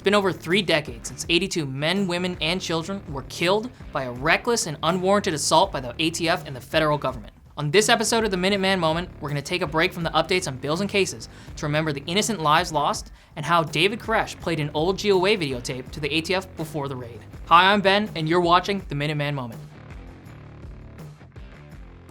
been over 3 decades since 82 men, women, and children were killed by a reckless and unwarranted assault by the ATF and the federal government. On this episode of the Minuteman Moment, we're going to take a break from the updates on bills and cases to remember the innocent lives lost and how David Koresh played an old GOA videotape to the ATF before the raid. Hi, I'm Ben, and you're watching the Minuteman Moment.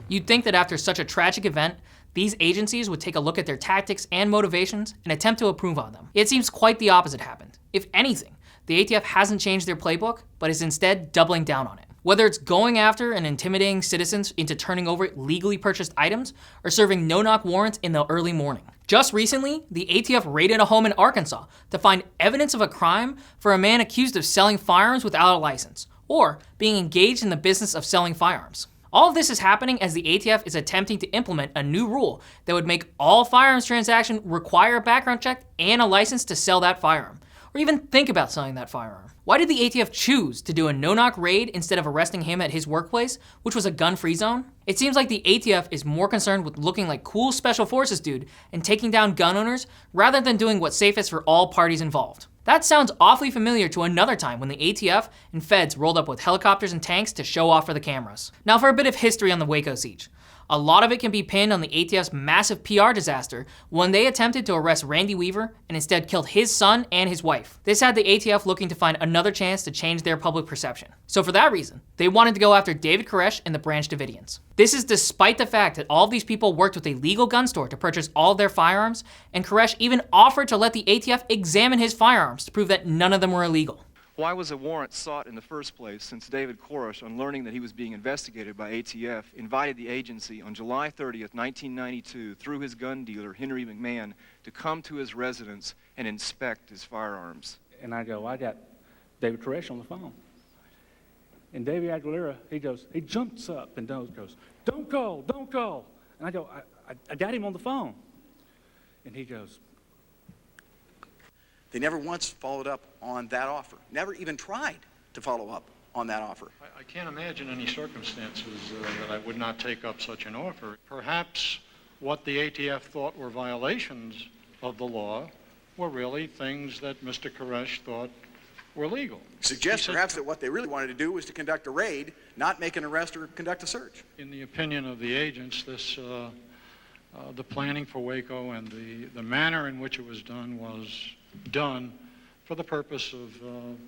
You'd think that after such a tragic event, these agencies would take a look at their tactics and motivations and attempt to improve on them. It seems quite the opposite happened. If anything, the ATF hasn't changed their playbook, but is instead doubling down on it. Whether it's going after and intimidating citizens into turning over legally purchased items or serving no-knock warrants in the early morning. Just recently, the ATF raided a home in Arkansas to find evidence of a crime for a man accused of selling firearms without a license or being engaged in the business of selling firearms. All of this is happening as the ATF is attempting to implement a new rule that would make all firearms transactions require a background check and a license to sell that firearm, or even think about selling that firearm. Why did the ATF choose to do a no-knock raid instead of arresting him at his workplace, which was a gun-free zone? It seems like the ATF is more concerned with looking like cool special forces dude and taking down gun owners rather than doing what's safest for all parties involved. That sounds awfully familiar to another time when the ATF and feds rolled up with helicopters and tanks to show off for the cameras. Now for a bit of history on the Waco siege. A lot of it can be pinned on the ATF's massive PR disaster when they attempted to arrest Randy Weaver and instead killed his son and his wife. This had the ATF looking to find another chance to change their public perception. So for that reason, they wanted to go after David Koresh and the Branch Davidians. This is despite the fact that all of these people worked with a legal gun store to purchase all of their firearms, and Koresh even offered to let the ATF examine his firearms to prove that none of them were illegal. Why was a warrant sought in the first place, since David Koresh, on learning that he was being investigated by ATF, invited the agency on July 30th, 1992, through his gun dealer, Henry McMahon, to come to his residence and inspect his firearms? And I go, I got David Koresh on the phone. And David Aguilera, he jumps up and goes, don't call. And I go, I got him on the phone. And he goes, they never once followed up on that offer, never even tried to follow up on that offer. I can't imagine any circumstances that I would not take up such an offer. Perhaps what the ATF thought were violations of the law were really things that Mr. Koresh thought were legal. Suggests perhaps that what they really wanted to do was to conduct a raid, not make an arrest or conduct a search. In the opinion of the agents, this, the planning for Waco and the manner in which it was done for the purpose of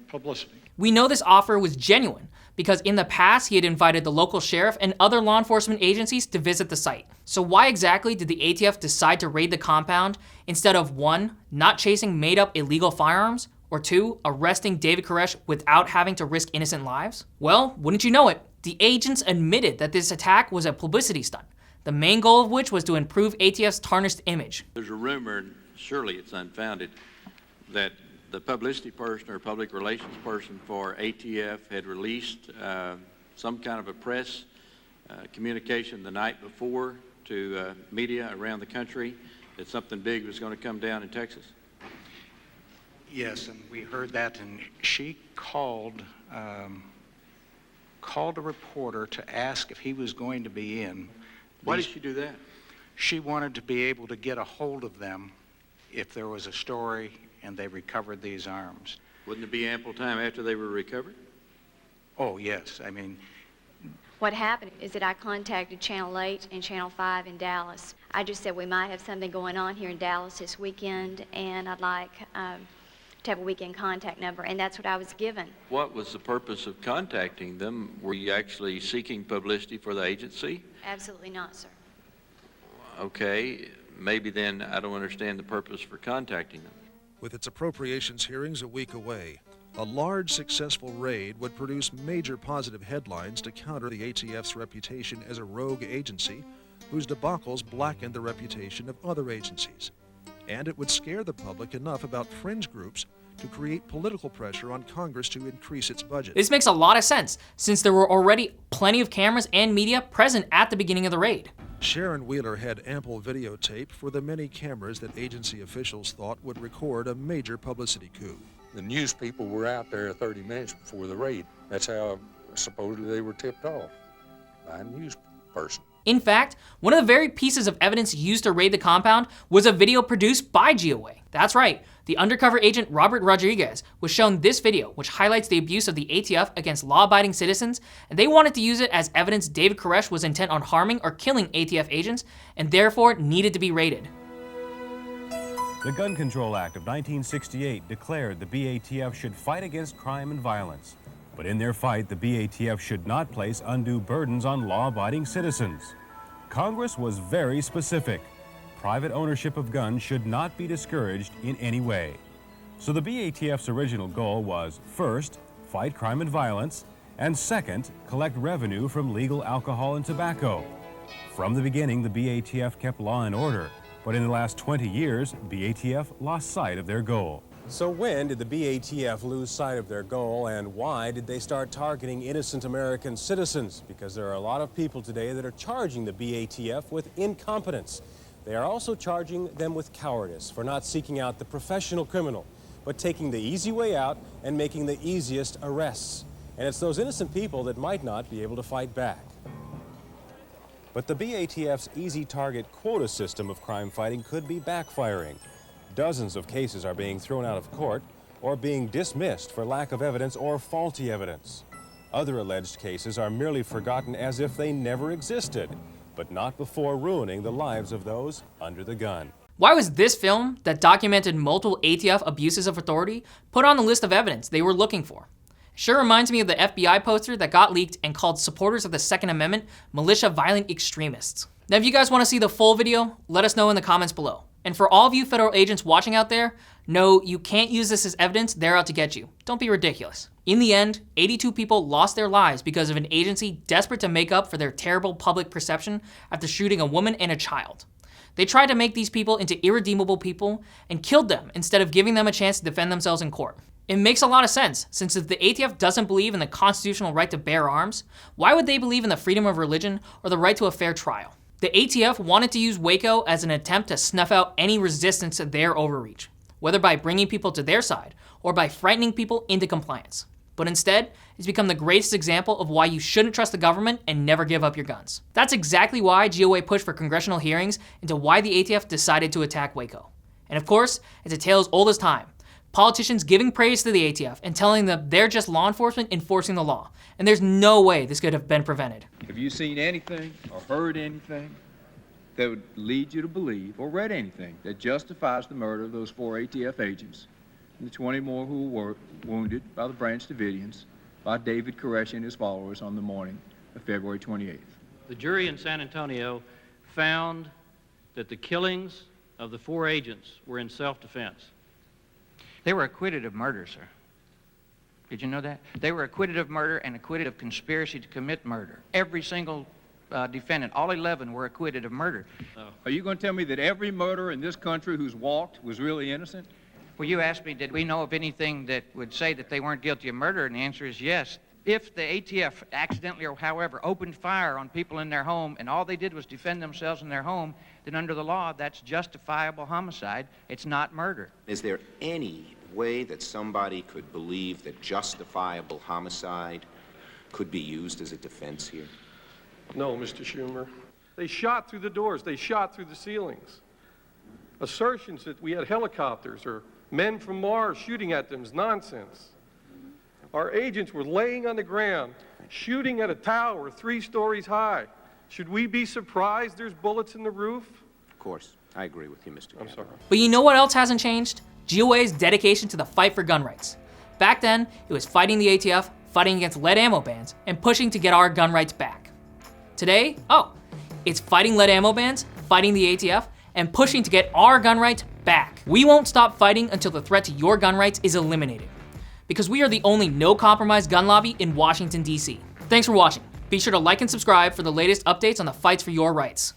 publicity. We know this offer was genuine because in the past he had invited the local sheriff and other law enforcement agencies to visit the site. So why exactly did the ATF decide to raid the compound instead of 1, not chasing made-up illegal firearms, or 2, arresting David Koresh without having to risk innocent lives? Well, wouldn't you know it, the agents admitted that this attack was a publicity stunt, the main goal of which was to improve ATF's tarnished image. There's a rumor, and surely it's unfounded, that the publicity person or public relations person for ATF had released some kind of a press communication the night before to media around the country that something big was going to come down in Texas. Yes, and we heard that, and she called a reporter to ask if he was going to be in. Why did she do that? She wanted to be able to get a hold of them if there was a story and they recovered these arms. Wouldn't it be ample time after they were recovered? Oh, yes. I mean, what happened is that I contacted Channel 8 and Channel 5 in Dallas. I just said we might have something going on here in Dallas this weekend, and I'd like to have a weekend contact number, and that's what I was given. What was the purpose of contacting them? Were you actually seeking publicity for the agency? Absolutely not, sir. Okay, maybe then I don't understand the purpose for contacting them. With its appropriations hearings a week away, a large successful raid would produce major positive headlines to counter the ATF's reputation as a rogue agency whose debacles blackened the reputation of other agencies. And it would scare the public enough about fringe groups to create political pressure on Congress to increase its budget. This makes a lot of sense, since there were already plenty of cameras and media present at the beginning of the raid. Sharon Wheeler had ample videotape for the many cameras that agency officials thought would record a major publicity coup. The news people were out there 30 minutes before the raid. That's how supposedly they were tipped off by a news person. In fact, one of the very pieces of evidence used to raid the compound was a video produced by GOA. That's right, the undercover agent Robert Rodriguez was shown this video, which highlights the abuse of the ATF against law-abiding citizens, and they wanted to use it as evidence David Koresh was intent on harming or killing ATF agents, and therefore needed to be raided. The Gun Control Act of 1968 declared the BATF should fight against crime and violence. But in their fight, the BATF should not place undue burdens on law-abiding citizens. Congress was very specific. Private ownership of guns should not be discouraged in any way. So the BATF's original goal was, first, fight crime and violence, and second, collect revenue from legal alcohol and tobacco. From the beginning, the BATF kept law and order. But in the last 20 years, BATF lost sight of their goal. So when did the BATF lose sight of their goal, and why did they start targeting innocent American citizens? Because there are a lot of people today that are charging the BATF with incompetence. They are also charging them with cowardice for not seeking out the professional criminal, but taking the easy way out and making the easiest arrests. And it's those innocent people that might not be able to fight back. But the BATF's easy target quota system of crime fighting could be backfiring. Dozens of cases are being thrown out of court or being dismissed for lack of evidence or faulty evidence. Other alleged cases are merely forgotten as if they never existed, but not before ruining the lives of those under the gun. Why was this film that documented multiple ATF abuses of authority put on the list of evidence they were looking for? Sure reminds me of the FBI poster that got leaked and called supporters of the Second Amendment militia violent extremists. Now, if you guys want to see the full video, let us know in the comments below. And for all of you federal agents watching out there, no, you can't use this as evidence. They're out to get you. Don't be ridiculous. In the end, 82 people lost their lives because of an agency desperate to make up for their terrible public perception after shooting a woman and a child. They tried to make these people into irredeemable people and killed them instead of giving them a chance to defend themselves in court. It makes a lot of sense, since if the ATF doesn't believe in the constitutional right to bear arms, why would they believe in the freedom of religion or the right to a fair trial? The ATF wanted to use Waco as an attempt to snuff out any resistance to their overreach, whether by bringing people to their side or by frightening people into compliance. But instead, it's become the greatest example of why you shouldn't trust the government and never give up your guns. That's exactly why GOA pushed for congressional hearings into why the ATF decided to attack Waco. And of course, it's a tale as old as time. Politicians giving praise to the ATF and telling them they're just law enforcement enforcing the law. And there's no way this could have been prevented. Have you seen anything or heard anything that would lead you to believe, or read anything that justifies the murder of those 4 ATF agents and the 20 more who were wounded by the Branch Davidians by David Koresh and his followers on the morning of February 28th? The jury in San Antonio found that the killings of the 4 agents were in self-defense. They were acquitted of murder, sir. Did you know that? They were acquitted of murder and acquitted of conspiracy to commit murder. Every single defendant, all 11 were acquitted of murder. Are you going to tell me that every murderer in this country who's walked was really innocent? Well, you asked me, did we know of anything that would say that they weren't guilty of murder? And the answer is yes. If the ATF accidentally or however opened fire on people in their home and all they did was defend themselves in their home, then under the law, that's justifiable homicide. It's not murder. Is there any way that somebody could believe that justifiable homicide could be used as a defense here? No, Mr. Schumer. They shot through the doors. They shot through the ceilings. Assertions that we had helicopters or men from Mars shooting at them is nonsense. Our agents were laying on the ground, shooting at a tower 3 stories high. Should we be surprised there's bullets in the roof? Of course. I agree with you, Mr. I'm sorry. But you know what else hasn't changed? GOA's dedication to the fight for gun rights. Back then, it was fighting the ATF, fighting against lead ammo bans, and pushing to get our gun rights back. Today, it's fighting lead ammo bans, fighting the ATF, and pushing to get our gun rights back. We won't stop fighting until the threat to your gun rights is eliminated, because we are the only no-compromise gun lobby in Washington, D.C. Thanks for watching. Be sure to like and subscribe for the latest updates on the fights for your rights.